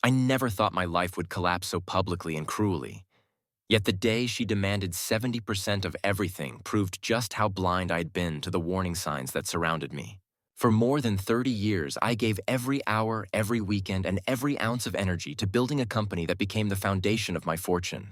I never thought my life would collapse so publicly and cruelly. Yet the day she demanded 70% of everything proved just how blind I'd been to the warning signs that surrounded me. For more than 30 years, I gave every hour, every weekend, and every ounce of energy to building a company that became the foundation of my fortune.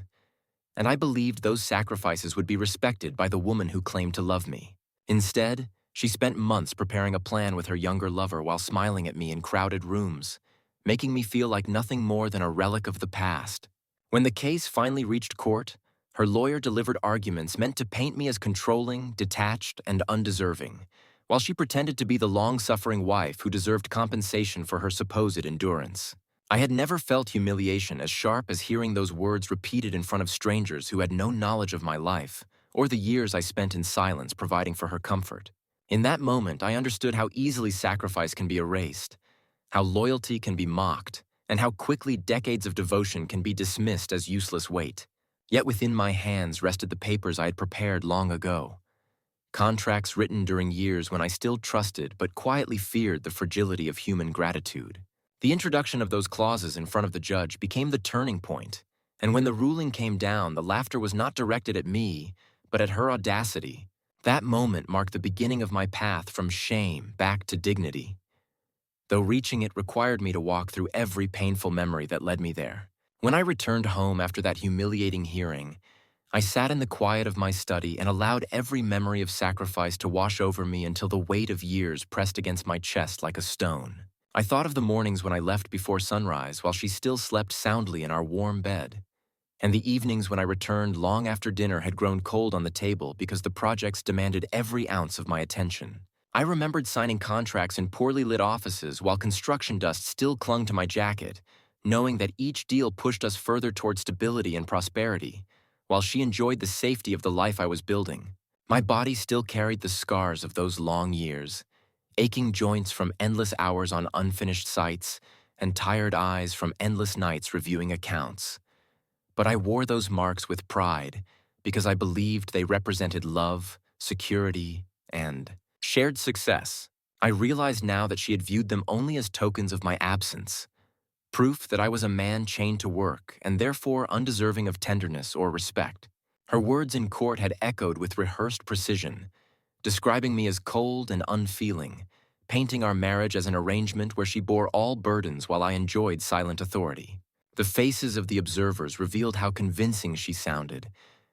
And I believed those sacrifices would be respected by the woman who claimed to love me. Instead, she spent months preparing a plan with her younger lover while smiling at me in crowded rooms, making me feel like nothing more than a relic of the past. When the case finally reached court, her lawyer delivered arguments meant to paint me as controlling, detached, and undeserving, while she pretended to be the long-suffering wife who deserved compensation for her supposed endurance. I had never felt humiliation as sharp as hearing those words repeated in front of strangers who had no knowledge of my life, or the years I spent in silence providing for her comfort. In that moment, I understood how easily sacrifice can be erased, how loyalty can be mocked, and how quickly decades of devotion can be dismissed as useless weight. Yet within my hands rested the papers I had prepared long ago. Contracts written during years when I still trusted but quietly feared the fragility of human gratitude. The introduction of those clauses in front of the judge became the turning point, and when the ruling came down, the laughter was not directed at me, but at her audacity. That moment marked the beginning of my path from shame back to dignity, though reaching it required me to walk through every painful memory that led me there. When I returned home after that humiliating hearing, I sat in the quiet of my study and allowed every memory of sacrifice to wash over me until the weight of years pressed against my chest like a stone. I thought of the mornings when I left before sunrise while she still slept soundly in our warm bed, and the evenings when I returned long after dinner had grown cold on the table because the projects demanded every ounce of my attention. I remembered signing contracts in poorly lit offices while construction dust still clung to my jacket, knowing that each deal pushed us further toward stability and prosperity, while she enjoyed the safety of the life I was building. My body still carried the scars of those long years, aching joints from endless hours on unfinished sites, and tired eyes from endless nights reviewing accounts. But I wore those marks with pride because I believed they represented love, security, and shared success. I realized now that she had viewed them only as tokens of my absence, proof that I was a man chained to work and therefore undeserving of tenderness or respect. Her words in court had echoed with rehearsed precision, describing me as cold and unfeeling, painting our marriage as an arrangement where she bore all burdens while I enjoyed silent authority. The faces of the observers revealed how convincing she sounded,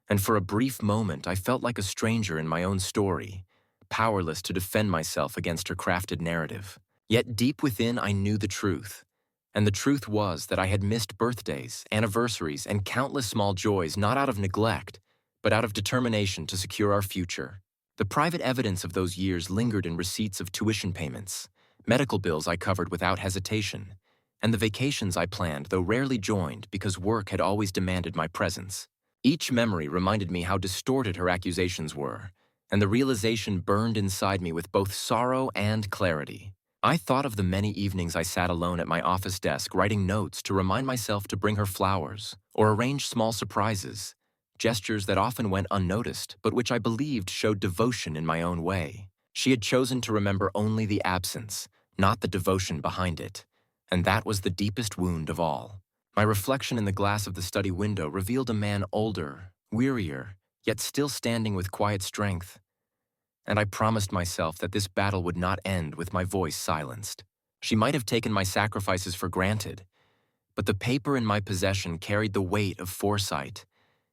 and for a brief moment I felt like a stranger in my own story, powerless to defend myself against her crafted narrative. Yet deep within I knew the truth, and the truth was that I had missed birthdays, anniversaries, and countless small joys not out of neglect, but out of determination to secure our future. The private evidence of those years lingered in receipts of tuition payments, medical bills I covered without hesitation, and the vacations I planned, though rarely joined, because work had always demanded my presence. Each memory reminded me how distorted her accusations were, and the realization burned inside me with both sorrow and clarity. I thought of the many evenings I sat alone at my office desk writing notes to remind myself to bring her flowers or arrange small surprises, gestures that often went unnoticed, but which I believed showed devotion in my own way. She had chosen to remember only the absence, not the devotion behind it, and that was the deepest wound of all. My reflection in the glass of the study window revealed a man older, wearier, yet still standing with quiet strength, and I promised myself that this battle would not end with my voice silenced. She might have taken my sacrifices for granted, but the paper in my possession carried the weight of foresight,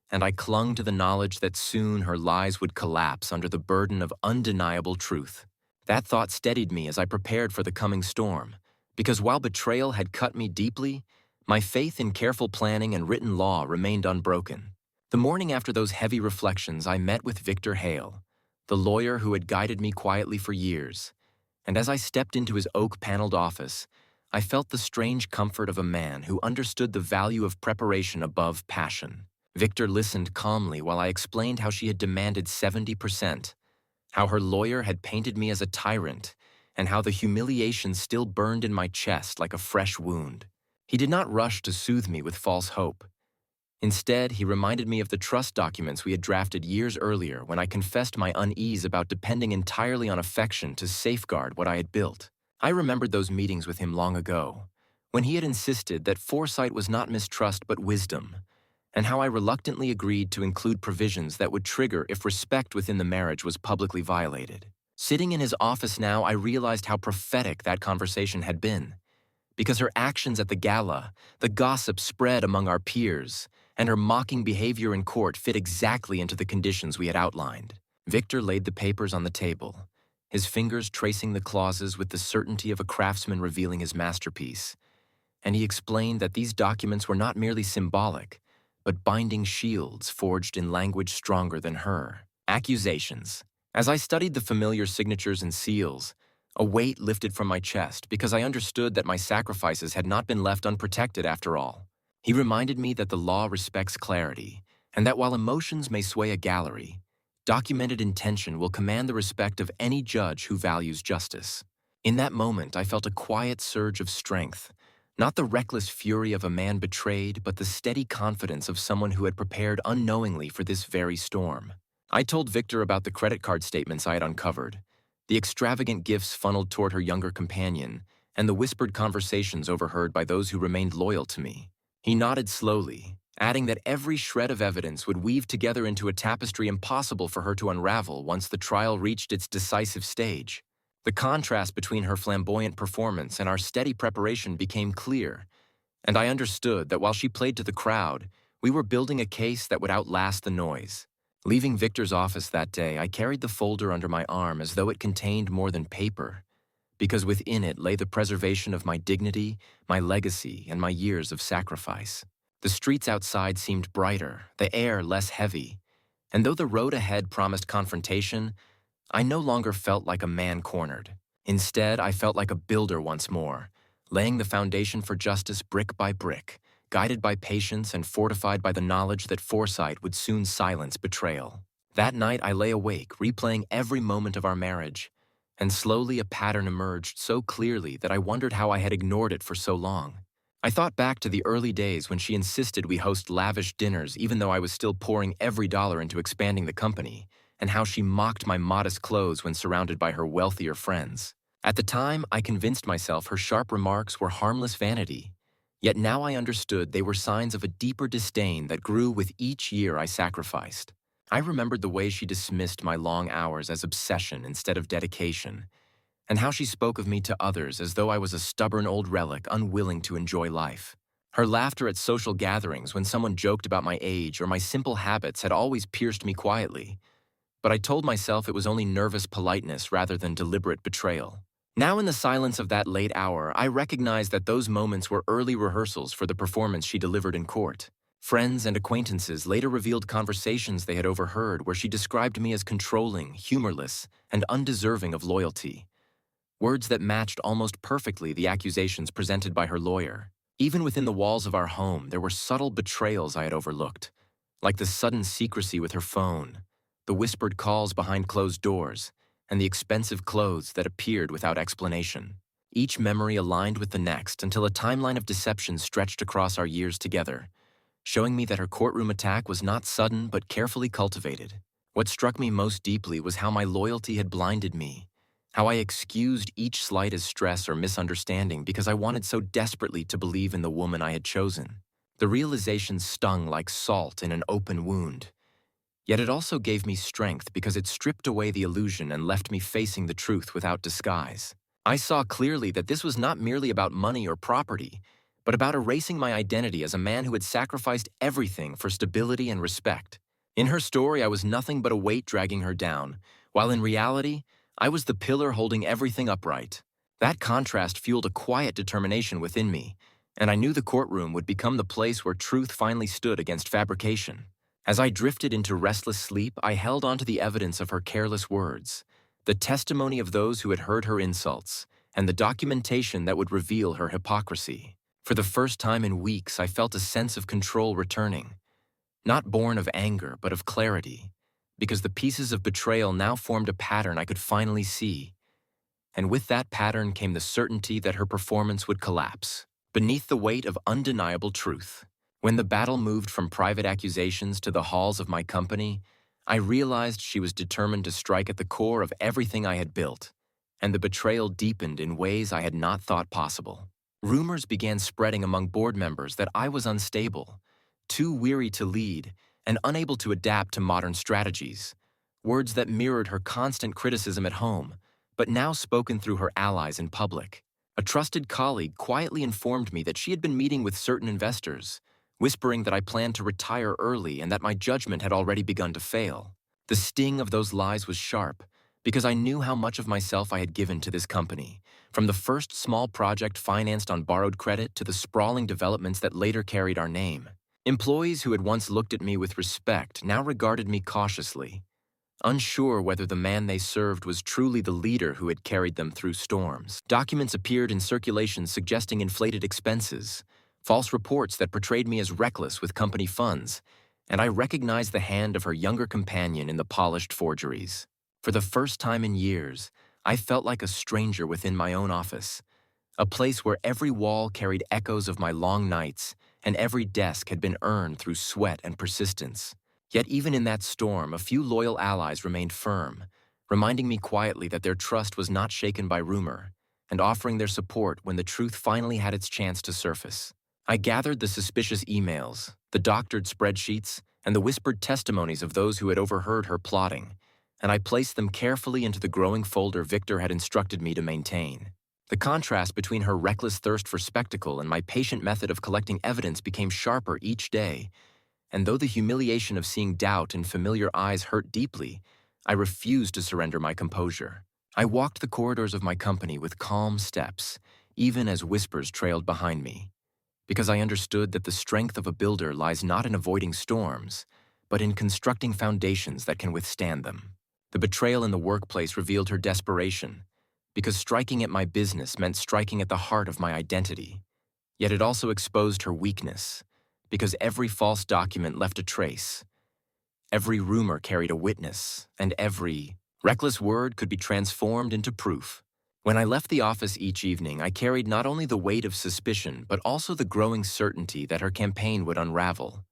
and I clung to the knowledge that soon her lies would collapse under the burden of undeniable truth. That thought steadied me as I prepared for the coming storm, because while betrayal had cut me deeply, my faith in careful planning and written law remained unbroken. The morning after those heavy reflections, I met with Victor Hale, the lawyer who had guided me quietly for years, and as I stepped into his oak-paneled office, I felt the strange comfort of a man who understood the value of preparation above passion. Victor listened calmly while I explained how she had demanded 70%, how her lawyer had painted me as a tyrant, and how the humiliation still burned in my chest like a fresh wound. He did not rush to soothe me with false hope. Instead, he reminded me of the trust documents we had drafted years earlier when I confessed my unease about depending entirely on affection to safeguard what I had built. I remembered those meetings with him long ago, when he had insisted that foresight was not mistrust but wisdom, and how I reluctantly agreed to include provisions that would trigger if respect within the marriage was publicly violated. Sitting in his office now, I realized how prophetic that conversation had been, because her actions at the gala, the gossip spread among our peers, and her mocking behavior in court fit exactly into the conditions we had outlined. Victor laid the papers on the table, his fingers tracing the clauses with the certainty of a craftsman revealing his masterpiece, and he explained that these documents were not merely symbolic, but binding shields forged in language stronger than her. Accusations. As I studied the familiar signatures and seals, a weight lifted from my chest because I understood that my sacrifices had not been left unprotected after all. He reminded me that the law respects clarity, and that while emotions may sway a gallery, documented intention will command the respect of any judge who values justice. In that moment, I felt a quiet surge of strength, not the reckless fury of a man betrayed, but the steady confidence of someone who had prepared unknowingly for this very storm. I told Victor about the credit card statements I had uncovered, the extravagant gifts funneled toward her younger companion, and the whispered conversations overheard by those who remained loyal to me. He nodded slowly, adding that every shred of evidence would weave together into a tapestry impossible for her to unravel once the trial reached its decisive stage. The contrast between her flamboyant performance and our steady preparation became clear, and I understood that while she played to the crowd, we were building a case that would outlast the noise. Leaving Victor's office that day, I carried the folder under my arm as though it contained more than paper, because within it lay the preservation of my dignity, my legacy, and my years of sacrifice. The streets outside seemed brighter, the air less heavy, and though the road ahead promised confrontation, I no longer felt like a man cornered. Instead, I felt like a builder once more, laying the foundation for justice brick by brick, guided by patience and fortified by the knowledge that foresight would soon silence betrayal. That night, I lay awake, replaying every moment of our marriage, and slowly a pattern emerged so clearly that I wondered how I had ignored it for so long. I thought back to the early days when she insisted we host lavish dinners even though I was still pouring every dollar into expanding the company, and how she mocked my modest clothes when surrounded by her wealthier friends. At the time, I convinced myself her sharp remarks were harmless vanity, yet now I understood they were signs of a deeper disdain that grew with each year I sacrificed. I remembered the way she dismissed my long hours as obsession instead of dedication, and how she spoke of me to others as though I was a stubborn old relic unwilling to enjoy life. Her laughter at social gatherings when someone joked about my age or my simple habits had always pierced me quietly, but I told myself it was only nervous politeness rather than deliberate betrayal. Now in the silence of that late hour, I recognized that those moments were early rehearsals for the performance she delivered in court. Friends and acquaintances later revealed conversations they had overheard where she described me as controlling, humorless, and undeserving of loyalty. Words that matched almost perfectly the accusations presented by her lawyer. Even within the walls of our home, there were subtle betrayals I had overlooked, like the sudden secrecy with her phone, the whispered calls behind closed doors, and the expensive clothes that appeared without explanation. Each memory aligned with the next until a timeline of deception stretched across our years together, showing me that her courtroom attack was not sudden but carefully cultivated. What struck me most deeply was how my loyalty had blinded me, how I excused each slight as stress or misunderstanding because I wanted so desperately to believe in the woman I had chosen. The realization stung like salt in an open wound, yet it also gave me strength because it stripped away the illusion and left me facing the truth without disguise. I saw clearly that this was not merely about money or property, but about erasing my identity as a man who had sacrificed everything for stability and respect. In her story, I was nothing but a weight dragging her down, while in reality, I was the pillar holding everything upright. That contrast fueled a quiet determination within me, and I knew the courtroom would become the place where truth finally stood against fabrication. As I drifted into restless sleep, I held onto the evidence of her careless words, the testimony of those who had heard her insults, and the documentation that would reveal her hypocrisy. For the first time in weeks, I felt a sense of control returning, not born of anger, but of clarity, because the pieces of betrayal now formed a pattern I could finally see. And with that pattern came the certainty that her performance would collapse, beneath the weight of undeniable truth. When the battle moved from private accusations to the halls of my company, I realized she was determined to strike at the core of everything I had built, and the betrayal deepened in ways I had not thought possible. Rumors began spreading among board members that I was unstable, too weary to lead, and unable to adapt to modern strategies. Words that mirrored her constant criticism at home, but now spoken through her allies in public. A trusted colleague quietly informed me that she had been meeting with certain investors, whispering that I planned to retire early and that my judgment had already begun to fail. The sting of those lies was sharp, because I knew how much of myself I had given to this company, from the first small project financed on borrowed credit to the sprawling developments that later carried our name. Employees who had once looked at me with respect now regarded me cautiously, unsure whether the man they served was truly the leader who had carried them through storms. Documents appeared in circulation suggesting inflated expenses, false reports that portrayed me as reckless with company funds, and I recognized the hand of her younger companion in the polished forgeries. For the first time in years, I felt like a stranger within my own office, a place where every wall carried echoes of my long nights and every desk had been earned through sweat and persistence. Yet even in that storm, a few loyal allies remained firm, reminding me quietly that their trust was not shaken by rumor, and offering their support when the truth finally had its chance to surface. I gathered the suspicious emails, the doctored spreadsheets, and the whispered testimonies of those who had overheard her plotting, and I placed them carefully into the growing folder Victor had instructed me to maintain. The contrast between her reckless thirst for spectacle and my patient method of collecting evidence became sharper each day, and though the humiliation of seeing doubt in familiar eyes hurt deeply, I refused to surrender my composure. I walked the corridors of my company with calm steps, even as whispers trailed behind me, because I understood that the strength of a builder lies not in avoiding storms, but in constructing foundations that can withstand them. The betrayal in the workplace revealed her desperation, because striking at my business meant striking at the heart of my identity. Yet it also exposed her weakness, because every false document left a trace, every rumor carried a witness, and every reckless word could be transformed into proof. When I left the office each evening, I carried not only the weight of suspicion, but also the growing certainty that her campaign would unravel.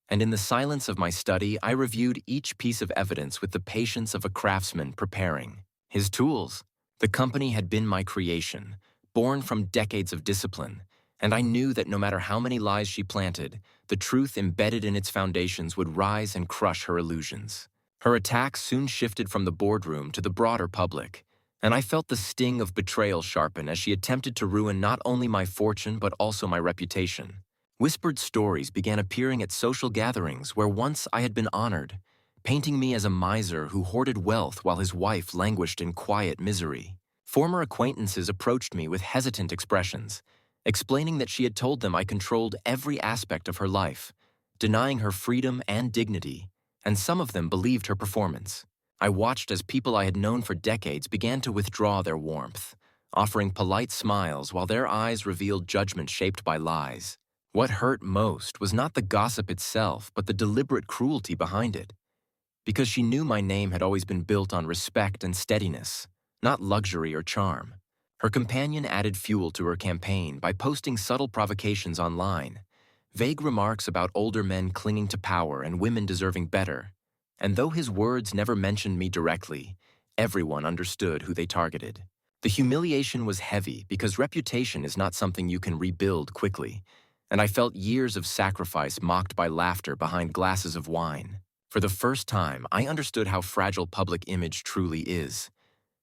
And in the silence of my study, I reviewed each piece of evidence with the patience of a craftsman preparing his tools. The company had been my creation, born from decades of discipline, and I knew that no matter how many lies she planted, the truth embedded in its foundations would rise and crush her illusions. Her attacks soon shifted from the boardroom to the broader public, and I felt the sting of betrayal sharpen as she attempted to ruin not only my fortune but also my reputation. Whispered stories began appearing at social gatherings where once I had been honored, painting me as a miser who hoarded wealth while his wife languished in quiet misery. Former acquaintances approached me with hesitant expressions, explaining that she had told them I controlled every aspect of her life, denying her freedom and dignity, and some of them believed her performance. I watched as people I had known for decades began to withdraw their warmth, offering polite smiles while their eyes revealed judgment shaped by lies. What hurt most was not the gossip itself, but the deliberate cruelty behind it, because she knew my name had always been built on respect and steadiness, not luxury or charm. Her companion added fuel to her campaign by posting subtle provocations online, vague remarks about older men clinging to power and women deserving better. And though his words never mentioned me directly, everyone understood who they targeted. The humiliation was heavy because reputation is not something you can rebuild quickly, and I felt years of sacrifice mocked by laughter behind glasses of wine. For the first time, I understood how fragile public image truly is,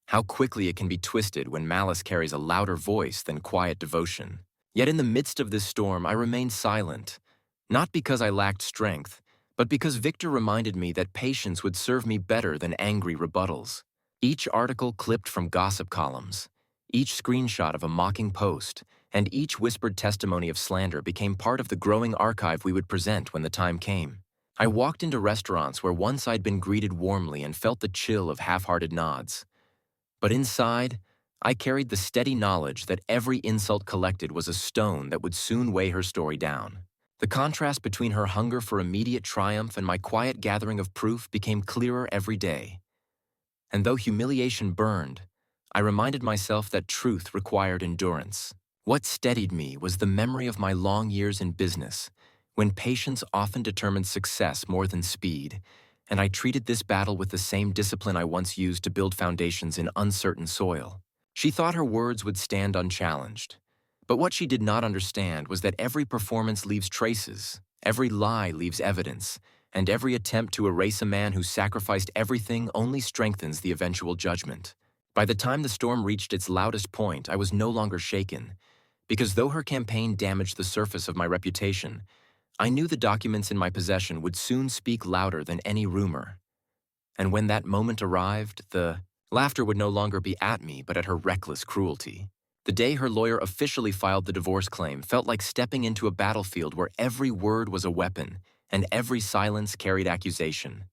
how quickly it can be twisted when malice carries a louder voice than quiet devotion. Yet in the midst of this storm, I remained silent, not because I lacked strength, but because Victor reminded me that patience would serve me better than angry rebuttals. Each article clipped from gossip columns, each screenshot of a mocking post, and each whispered testimony of slander became part of the growing archive we would present when the time came. I walked into restaurants where once I'd been greeted warmly and felt the chill of half-hearted nods. But inside, I carried the steady knowledge that every insult collected was a stone that would soon weigh her story down. The contrast between her hunger for immediate triumph and my quiet gathering of proof became clearer every day. And though humiliation burned, I reminded myself that truth required endurance. What steadied me was the memory of my long years in business, when patience often determined success more than speed, and I treated this battle with the same discipline I once used to build foundations in uncertain soil. She thought her words would stand unchallenged, But what she did not understand was that every performance leaves traces, every lie leaves evidence, and every attempt to erase a man who sacrificed everything only strengthens the eventual judgment. By the time the storm reached its loudest point, I was no longer shaken, because though her campaign damaged the surface of my reputation, I knew the documents in my possession would soon speak louder than any rumor. And when that moment arrived, the laughter would no longer be at me, but at her reckless cruelty. The day her lawyer officially filed the divorce claim felt like stepping into a battlefield where every word was a weapon and every silence carried accusation.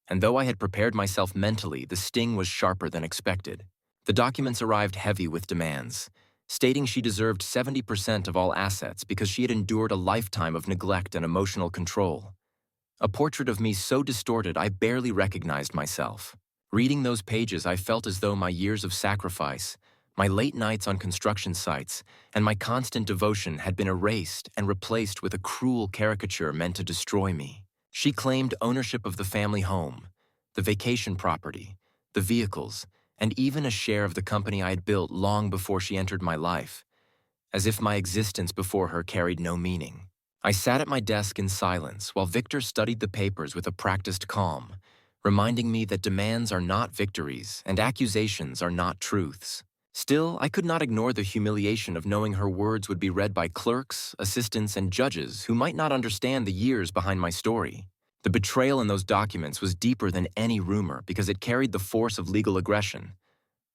And though I had prepared myself mentally, the sting was sharper than expected. The documents arrived heavy with demands, stating she deserved 70% of all assets because she had endured a lifetime of neglect and emotional control. A portrait of me so distorted I barely recognized myself. Reading those pages, I felt as though my years of sacrifice, my late nights on construction sites, and my constant devotion had been erased and replaced with a cruel caricature meant to destroy me. She claimed ownership of the family home, the vacation property, the vehicles, and even a share of the company I had built long before she entered my life, as if my existence before her carried no meaning. I sat at my desk in silence while Victor studied the papers with a practiced calm, reminding me that demands are not victories and accusations are not truths. Still, I could not ignore the humiliation of knowing her words would be read by clerks, assistants, and judges who might not understand the years behind my story. The betrayal in those documents was deeper than any rumor because it carried the force of legal aggression,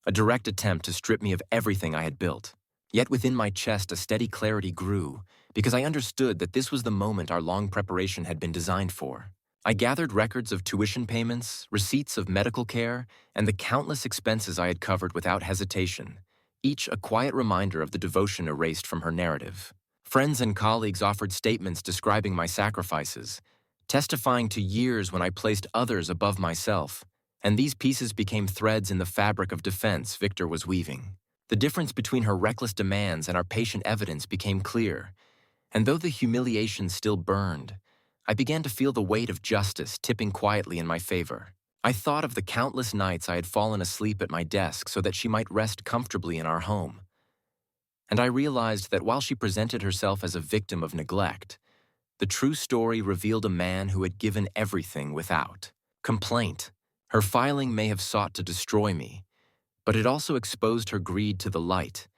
a direct attempt to strip me of everything I had built. Yet within my chest a steady clarity grew, because I understood that this was the moment our long preparation had been designed for. I gathered records of tuition payments, receipts of medical care, and the countless expenses I had covered without hesitation, each a quiet reminder of the devotion erased from her narrative. Friends and colleagues offered statements describing my sacrifices, testifying to years when I placed others above myself, and these pieces became threads in the fabric of defense Victor was weaving. The difference between her reckless demands and our patient evidence became clear, and though the humiliation still burned, I began to feel the weight of justice tipping quietly in my favor. I thought of the countless nights I had fallen asleep at my desk so that she might rest comfortably in our home. And I realized that while she presented herself as a victim of neglect, the true story revealed a man who had given everything without complaint. Her filing may have sought to destroy me, but it also exposed her greed to the light,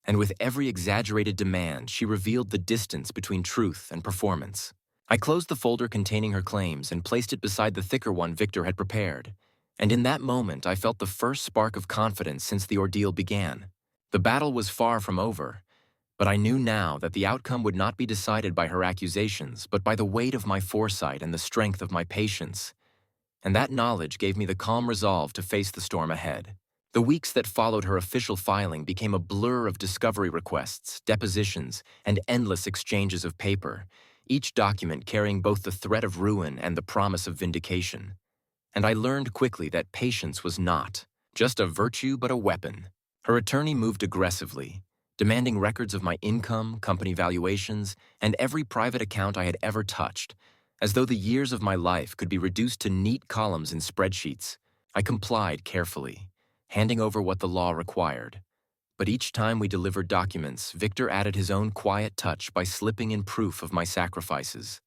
and with every exaggerated demand, she revealed the distance between truth and performance. I closed the folder containing her claims and placed it beside the thicker one Victor had prepared, and in that moment I felt the first spark of confidence since the ordeal began. The battle was far from over, but I knew now that the outcome would not be decided by her accusations, but by the weight of my foresight and the strength of my patience, and that knowledge gave me the calm resolve to face the storm ahead. The weeks that followed her official filing became a blur of discovery requests, depositions, and endless exchanges of paper, each document carrying both the threat of ruin and the promise of vindication. And I learned quickly that patience was not just a virtue but a weapon. Her attorney moved aggressively, demanding records of my income, company valuations, and every private account I had ever touched, as though the years of my life could be reduced to neat columns in spreadsheets. I complied carefully, handing over what the law required. But each time we delivered documents, Victor added his own quiet touch by slipping in proof of my sacrifices,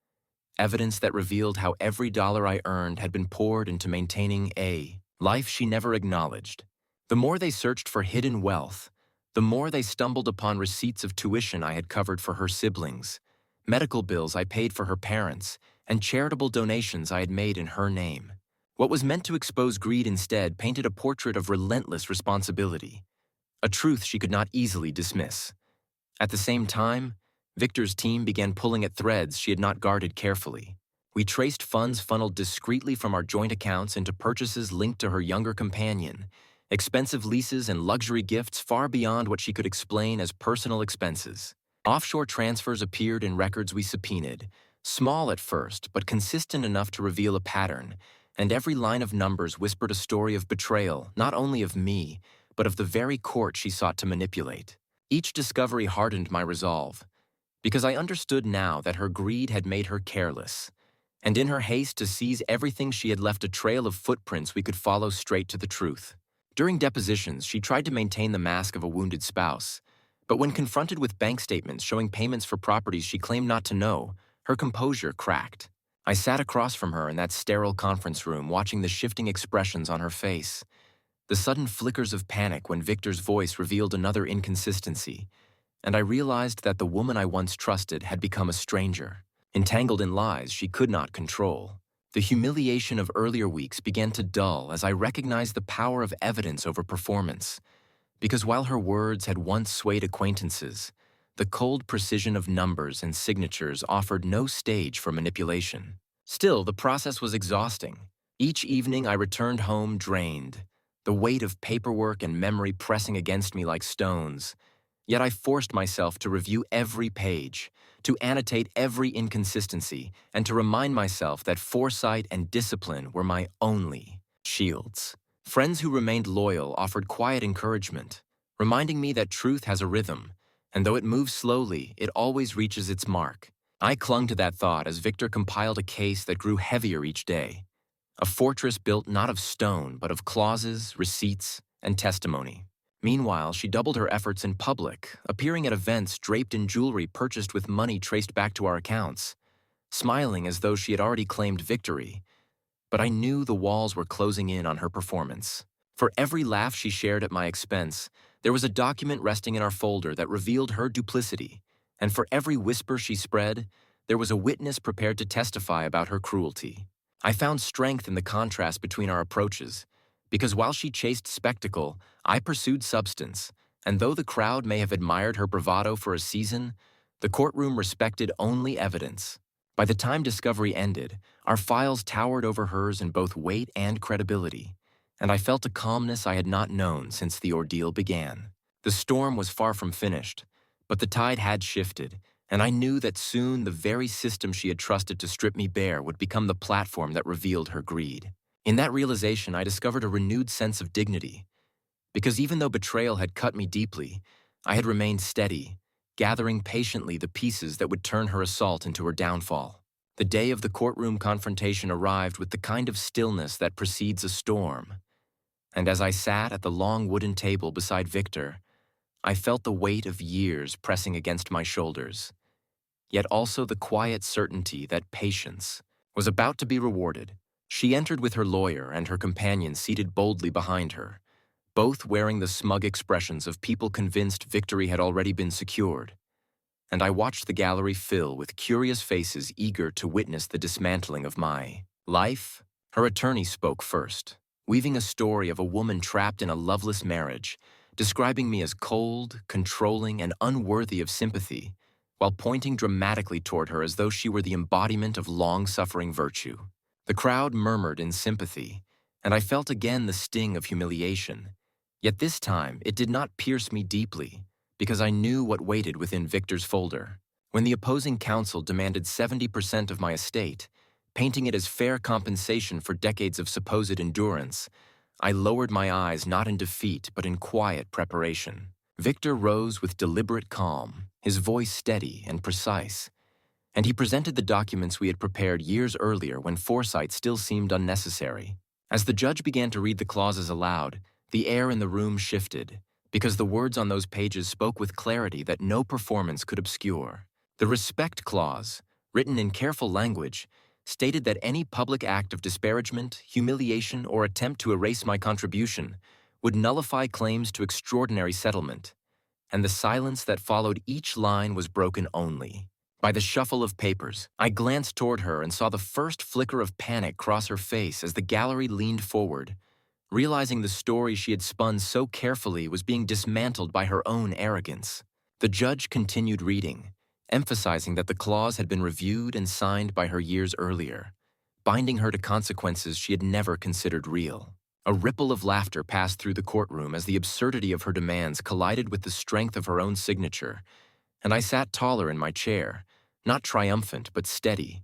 evidence that revealed how every dollar I earned had been poured into maintaining a life she never acknowledged. The more they searched for hidden wealth, the more they stumbled upon receipts of tuition I had covered for her siblings, medical bills I paid for her parents, and charitable donations I had made in her name. What was meant to expose greed instead painted a portrait of relentless responsibility, a truth she could not easily dismiss. At the same time, Victor's team began pulling at threads she had not guarded carefully. We traced funds funneled discreetly from our joint accounts into purchases linked to her younger companion, expensive leases and luxury gifts far beyond what she could explain as personal expenses. Offshore transfers appeared in records we subpoenaed, small at first but consistent enough to reveal a pattern, and every line of numbers whispered a story of betrayal, not only of me, but of the very court she sought to manipulate. Each discovery hardened my resolve, because I understood now that her greed had made her careless, and in her haste to seize everything she had left a trail of footprints we could follow straight to the truth. During depositions, she tried to maintain the mask of a wounded spouse, But when confronted with bank statements showing payments for properties she claimed not to know, her composure cracked. I sat across from her in that sterile conference room, watching the shifting expressions on her face, the sudden flickers of panic when Victor's voice revealed another inconsistency, and I realized that the woman I once trusted had become a stranger, entangled in lies she could not control. The humiliation of earlier weeks began to dull as I recognized the power of evidence over performance, because while her words had once swayed acquaintances, the cold precision of numbers and signatures offered no stage for manipulation. Still, the process was exhausting. Each evening I returned home drained, the weight of paperwork and memory pressing against me like stones. Yet I forced myself to review every page, to annotate every inconsistency, and to remind myself that foresight and discipline were my only shields. Friends who remained loyal offered quiet encouragement, reminding me that truth has a rhythm, and though it moves slowly, it always reaches its mark. I clung to that thought as Victor compiled a case that grew heavier each day, a fortress built not of stone but of clauses, receipts, and testimony. Meanwhile, she doubled her efforts in public, appearing at events draped in jewelry purchased with money traced back to our accounts, smiling as though she had already claimed victory. But I knew the walls were closing in on her performance. For every laugh she shared at my expense, there was a document resting in our folder that revealed her duplicity, and for every whisper she spread, there was a witness prepared to testify about her cruelty. I found strength in the contrast between our approaches, because while she chased spectacle, I pursued substance, and though the crowd may have admired her bravado for a season, the courtroom respected only evidence. By the time discovery ended, our files towered over hers in both weight and credibility, and I felt a calmness I had not known since the ordeal began. The storm was far from finished, but the tide had shifted, and I knew that soon the very system she had trusted to strip me bare would become the platform that revealed her greed. In that realization, I discovered a renewed sense of dignity, because even though betrayal had cut me deeply, I had remained steady, gathering patiently the pieces that would turn her assault into her downfall. The day of the courtroom confrontation arrived with the kind of stillness that precedes a storm, and as I sat at the long wooden table beside Victor, I felt the weight of years pressing against my shoulders, yet also the quiet certainty that patience was about to be rewarded. She entered with her lawyer and her companion seated boldly behind her, both wearing the smug expressions of people convinced victory had already been secured. And I watched the gallery fill with curious faces eager to witness the dismantling of my life. Her attorney spoke first, weaving a story of a woman trapped in a loveless marriage, describing me as cold, controlling, and unworthy of sympathy, while pointing dramatically toward her as though she were the embodiment of long-suffering virtue. The crowd murmured in sympathy, and I felt again the sting of humiliation. Yet this time, it did not pierce me deeply, because I knew what waited within Victor's folder. When the opposing counsel demanded 70% of my estate, painting it as fair compensation for decades of supposed endurance, I lowered my eyes not in defeat but in quiet preparation. Victor rose with deliberate calm, his voice steady and precise, and he presented the documents we had prepared years earlier when foresight still seemed unnecessary. As the judge began to read the clauses aloud, the air in the room shifted, because the words on those pages spoke with clarity that no performance could obscure. The respect clause, written in careful language, stated that any public act of disparagement, humiliation, or attempt to erase my contribution would nullify claims to extraordinary settlement, and the silence that followed each line was broken only by the shuffle of papers. I glanced toward her and saw the first flicker of panic cross her face as the gallery leaned forward, realizing the story she had spun so carefully was being dismantled by her own arrogance. The judge continued reading, emphasizing that the clause had been reviewed and signed by her years earlier, binding her to consequences she had never considered real. A ripple of laughter passed through the courtroom as the absurdity of her demands collided with the strength of her own signature, and I sat taller in my chair, not triumphant but steady,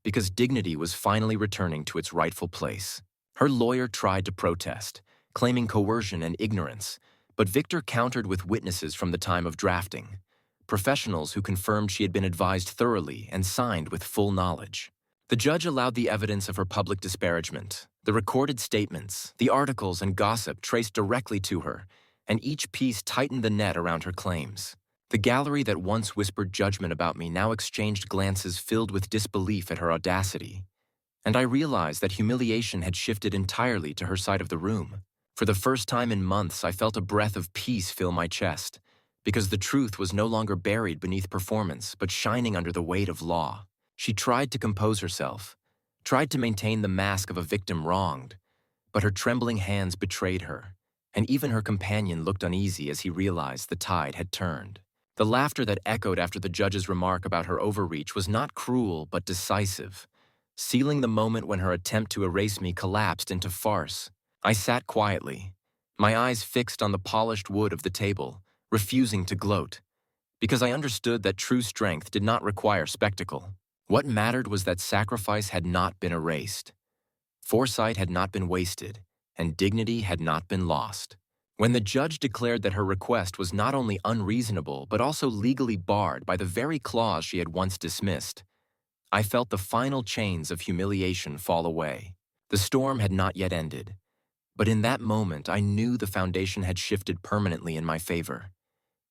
because dignity was finally returning to its rightful place. Her lawyer tried to protest, claiming coercion and ignorance, but Victor countered with witnesses from the time of drafting, professionals who confirmed she had been advised thoroughly and signed with full knowledge. The judge allowed the evidence of her public disparagement, the recorded statements, the articles and gossip traced directly to her, and each piece tightened the net around her claims. The gallery that once whispered judgment about me now exchanged glances filled with disbelief at her audacity, and I realized that humiliation had shifted entirely to her side of the room. For the first time in months, I felt a breath of peace fill my chest, because the truth was no longer buried beneath performance, but shining under the weight of law. She tried to compose herself, tried to maintain the mask of a victim wronged, but her trembling hands betrayed her, and even her companion looked uneasy as he realized the tide had turned. The laughter that echoed after the judge's remark about her overreach was not cruel but decisive, sealing the moment when her attempt to erase me collapsed into farce. I sat quietly, my eyes fixed on the polished wood of the table, refusing to gloat, because I understood that true strength did not require spectacle. What mattered was that sacrifice had not been erased, foresight had not been wasted, and dignity had not been lost. When the judge declared that her request was not only unreasonable but also legally barred by the very clause she had once dismissed, I felt the final chains of humiliation fall away. The storm had not yet ended, but in that moment I knew the foundation had shifted permanently in my favor,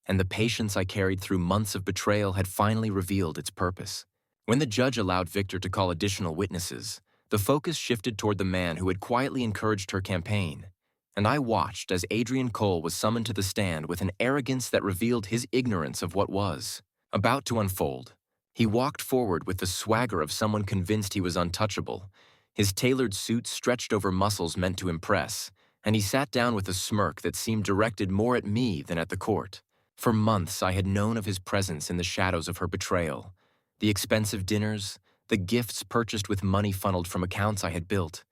and the patience I carried through months of betrayal had finally revealed its purpose. When the judge allowed Victor to call additional witnesses, the focus shifted toward the man who had quietly encouraged her campaign, and I watched as Adrian Cole was summoned to the stand with an arrogance that revealed his ignorance of what was about to unfold. He walked forward with the swagger of someone convinced he was untouchable, his tailored suit stretched over muscles meant to impress, and he sat down with a smirk that seemed directed more at me than at the court. For months I had known of his presence in the shadows of her betrayal, the expensive dinners, the gifts purchased with money funneled from accounts I had built,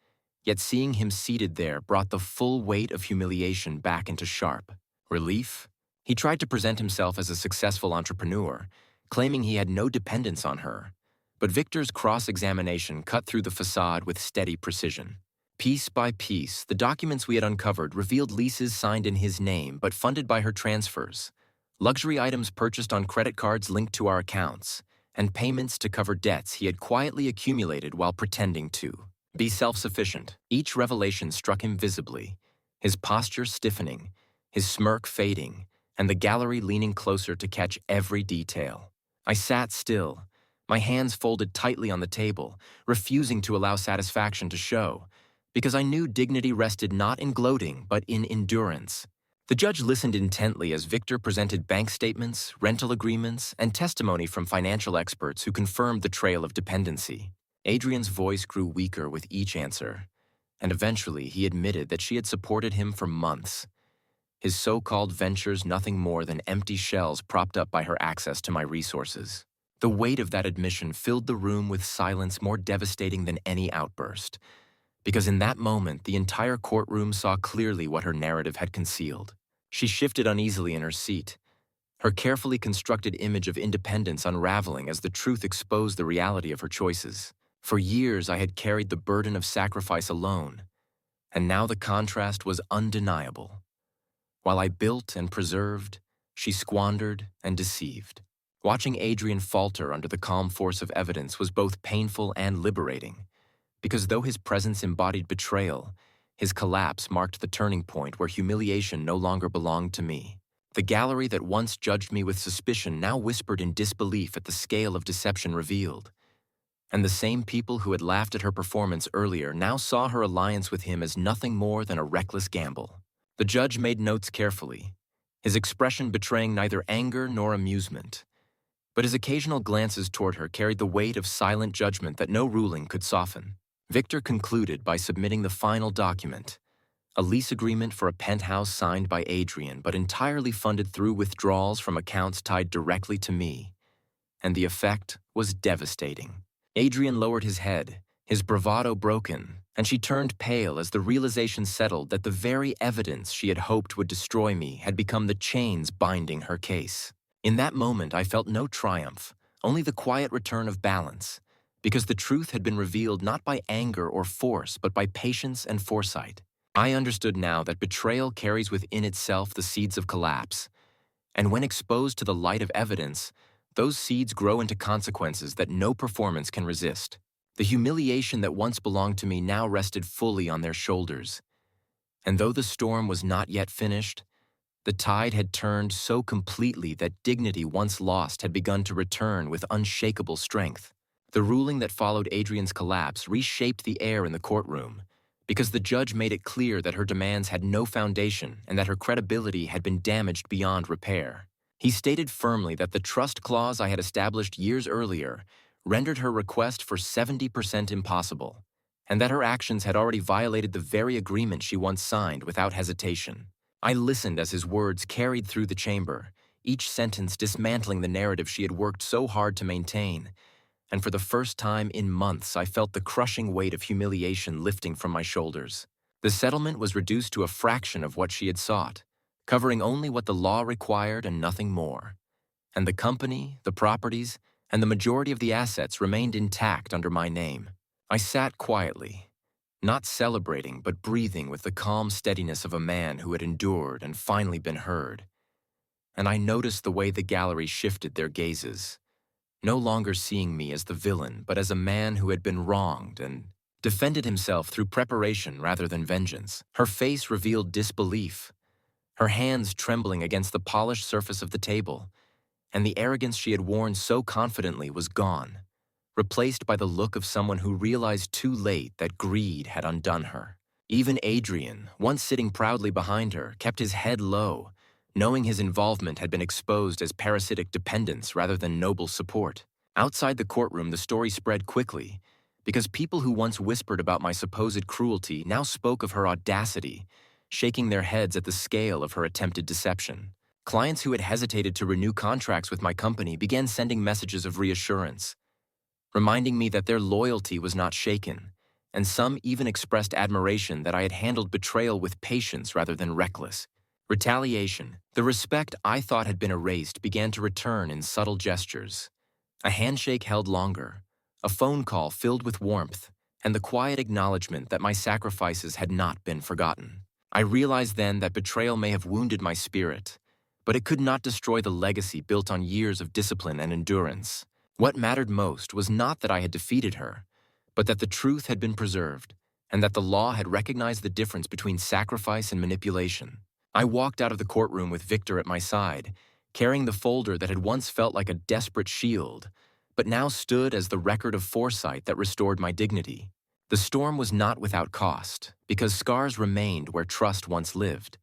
yet seeing him seated there brought the full weight of humiliation back into sharp relief. He tried to present himself as a successful entrepreneur, claiming he had no dependence on her, but Victor's cross-examination cut through the facade with steady precision. Piece by piece, the documents we had uncovered revealed leases signed in his name but funded by her transfers, luxury items purchased on credit cards linked to our accounts, and payments to cover debts he had quietly accumulated while pretending to be self-sufficient. Each revelation struck him visibly, his posture stiffening, his smirk fading, and the gallery leaning closer to catch every detail. I sat still, my hands folded tightly on the table, refusing to allow satisfaction to show, because I knew dignity rested not in gloating but in endurance. The judge listened intently as Victor presented bank statements, rental agreements, and testimony from financial experts who confirmed the trail of dependency. Adrian's voice grew weaker with each answer, and eventually he admitted that she had supported him for months, his so-called ventures nothing more than empty shells propped up by her access to my resources. The weight of that admission filled the room with silence more devastating than any outburst, because in that moment the entire courtroom saw clearly what her narrative had concealed. She shifted uneasily in her seat, her carefully constructed image of independence unraveling as the truth exposed the reality of her choices. For years I had carried the burden of sacrifice alone, and now the contrast was undeniable. While I built and preserved, she squandered and deceived. Watching Adrian falter under the calm force of evidence was both painful and liberating, because though his presence embodied betrayal, his collapse marked the turning point where humiliation no longer belonged to me. The gallery that once judged me with suspicion now whispered in disbelief at the scale of deception revealed, and the same people who had laughed at her performance earlier now saw her alliance with him as nothing more than a reckless gamble. The judge made notes carefully, his expression betraying neither anger nor amusement, but his occasional glances toward her carried the weight of silent judgment that no ruling could soften. Victor concluded by submitting the final document, a lease agreement for a penthouse signed by Adrian but entirely funded through withdrawals from accounts tied directly to me, and the effect was devastating. Adrian lowered his head, his bravado broken, and she turned pale as the realization settled that the very evidence she had hoped would destroy me had become the chains binding her case. In that moment, I felt no triumph, only the quiet return of balance, because the truth had been revealed not by anger or force, but by patience and foresight. I understood now that betrayal carries within itself the seeds of collapse, and when exposed to the light of evidence, those seeds grow into consequences that no performance can resist. The humiliation that once belonged to me now rested fully on their shoulders, and though the storm was not yet finished, The tide had turned so completely that dignity once lost had begun to return with unshakable strength. The ruling that followed Adrian's collapse reshaped the air in the courtroom, because the judge made it clear that her demands had no foundation and that her credibility had been damaged beyond repair. He stated firmly that the trust clause I had established years earlier rendered her request for 70% impossible, and that her actions had already violated the very agreement she once signed without hesitation. I listened as his words carried through the chamber, each sentence dismantling the narrative she had worked so hard to maintain, and for the first time in months I felt the crushing weight of humiliation lifting from my shoulders. The settlement was reduced to a fraction of what she had sought, covering only what the law required and nothing more. And the company, the properties, and the majority of the assets remained intact under my name. I sat quietly, not celebrating but breathing with the calm steadiness of a man who had endured and finally been heard. And I noticed the way the gallery shifted their gazes, no longer seeing me as the villain but as a man who had been wronged and defended himself through preparation rather than vengeance. Her face revealed disbelief, her hands trembling against the polished surface of the table, and the arrogance she had worn so confidently was gone, replaced by the look of someone who realized too late that greed had undone her. Even Adrian, once sitting proudly behind her, kept his head low, knowing his involvement had been exposed as parasitic dependence rather than noble support. Outside the courtroom, the story spread quickly, because people who once whispered about my supposed cruelty now spoke of her audacity, shaking their heads at the scale of her attempted deception. Clients who had hesitated to renew contracts with my company began sending messages of reassurance, reminding me that their loyalty was not shaken, and some even expressed admiration that I had handled betrayal with patience rather than reckless. Retaliation, the respect I thought had been erased, began to return in subtle gestures. A handshake held longer, a phone call filled with warmth, and the quiet acknowledgement that my sacrifices had not been forgotten. I realized then that betrayal may have wounded my spirit, but it could not destroy the legacy built on years of discipline and endurance. What mattered most was not that I had defeated her, but that the truth had been preserved, and that the law had recognized the difference between sacrifice and manipulation. I walked out of the courtroom with Victor at my side, carrying the folder that had once felt like a desperate shield, but now stood as the record of foresight that restored my dignity. The storm was not without cost, because scars remained where trust once lived.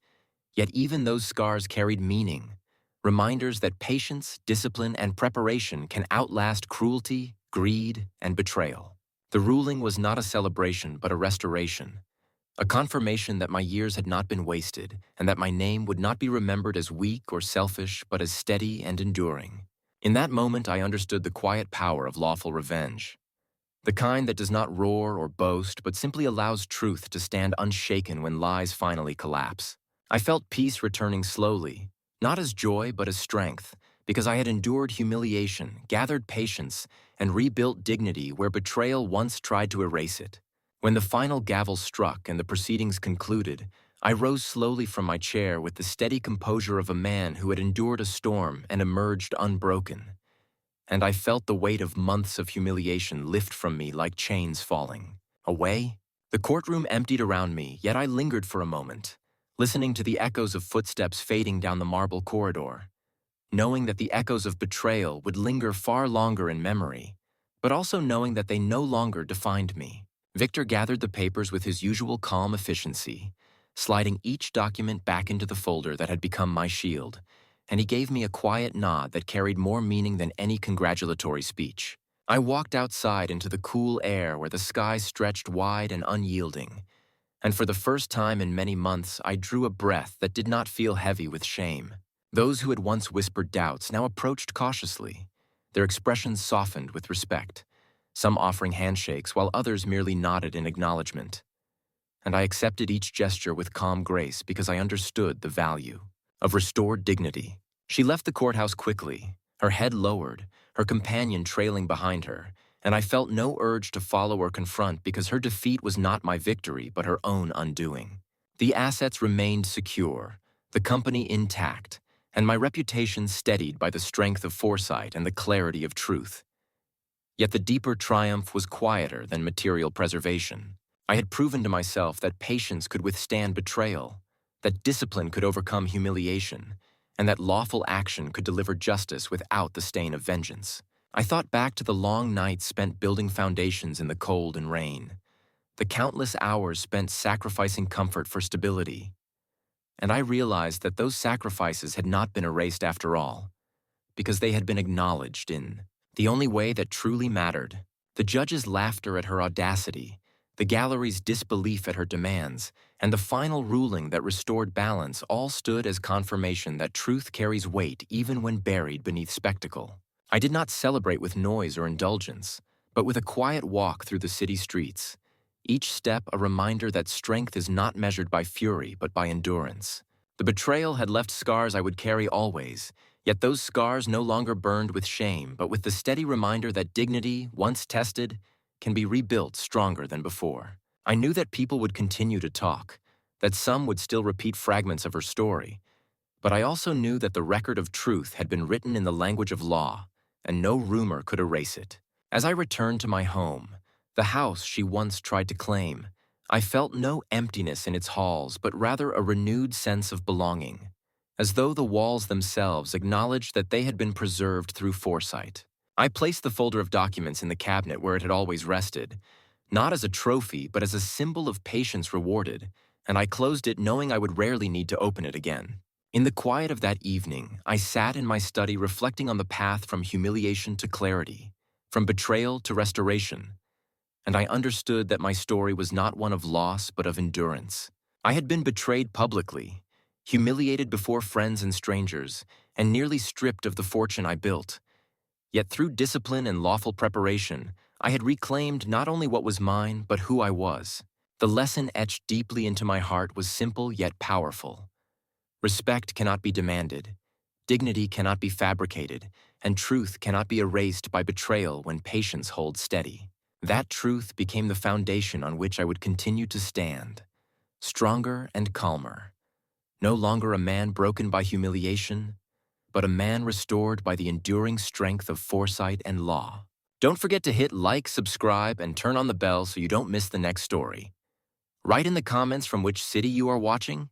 Yet even those scars carried meaning, reminders that patience, discipline, and preparation can outlast cruelty, greed, and betrayal. The ruling was not a celebration but a restoration, a confirmation that my years had not been wasted and that my name would not be remembered as weak or selfish but as steady and enduring. In that moment, I understood the quiet power of lawful revenge, the kind that does not roar or boast but simply allows truth to stand unshaken when lies finally collapse. I felt peace returning slowly, not as joy but as strength, because I had endured humiliation, gathered patience, and rebuilt dignity where betrayal once tried to erase it. When the final gavel struck and the proceedings concluded, I rose slowly from my chair with the steady composure of a man who had endured a storm and emerged unbroken. And I felt the weight of months of humiliation lift from me like chains falling. Away? The courtroom emptied around me, yet I lingered for a moment, listening to the echoes of footsteps fading down the marble corridor, knowing that the echoes of betrayal would linger far longer in memory, but also knowing that they no longer defined me. Victor gathered the papers with his usual calm efficiency, sliding each document back into the folder that had become my shield, and he gave me a quiet nod that carried more meaning than any congratulatory speech. I walked outside into the cool air where the sky stretched wide and unyielding, and for the first time in many months I drew a breath that did not feel heavy with shame. Those who had once whispered doubts now approached cautiously, their expressions softened with respect, some offering handshakes while others merely nodded in acknowledgement. And I accepted each gesture with calm grace because I understood the value of restored dignity. She left the courthouse quickly, her head lowered, her companion trailing behind her, and I felt no urge to follow or confront because her defeat was not my victory but her own undoing. The assets remained secure, the company intact, and my reputation steadied by the strength of foresight and the clarity of truth. Yet the deeper triumph was quieter than material preservation. I had proven to myself that patience could withstand betrayal, that discipline could overcome humiliation, and that lawful action could deliver justice without the stain of vengeance. I thought back to the long nights spent building foundations in the cold and rain, the countless hours spent sacrificing comfort for stability, and I realized that those sacrifices had not been erased after all, because they had been acknowledged in the only way that truly mattered. The judge's laughter at her audacity, the gallery's disbelief at her demands, and the final ruling that restored balance all stood as confirmation that truth carries weight even when buried beneath spectacle. I did not celebrate with noise or indulgence, but with a quiet walk through the city streets, each step a reminder that strength is not measured by fury but by endurance. The betrayal had left scars I would carry always, yet those scars no longer burned with shame but with the steady reminder that dignity, once tested, can be rebuilt stronger than before. I knew that people would continue to talk, that some would still repeat fragments of her story, but I also knew that the record of truth had been written in the language of law, and no rumor could erase it. As I returned to my home, the house she once tried to claim, I felt no emptiness in its halls, but rather a renewed sense of belonging, as though the walls themselves acknowledged that they had been preserved through foresight. I placed the folder of documents in the cabinet where it had always rested, not as a trophy, but as a symbol of patience rewarded, and I closed it knowing I would rarely need to open it again. In the quiet of that evening, I sat in my study reflecting on the path from humiliation to clarity, from betrayal to restoration, and I understood that my story was not one of loss but of endurance. I had been betrayed publicly, humiliated before friends and strangers, and nearly stripped of the fortune I built. Yet through discipline and lawful preparation, I had reclaimed not only what was mine, but who I was. The lesson etched deeply into my heart was simple yet powerful. Respect cannot be demanded, dignity cannot be fabricated, and truth cannot be erased by betrayal when patience holds steady. That truth became the foundation on which I would continue to stand, stronger and calmer, no longer a man broken by humiliation, but a man restored by the enduring strength of foresight and law. Don't forget to hit like, subscribe, and turn on the bell so you don't miss the next story. Write in the comments from which city you are watching,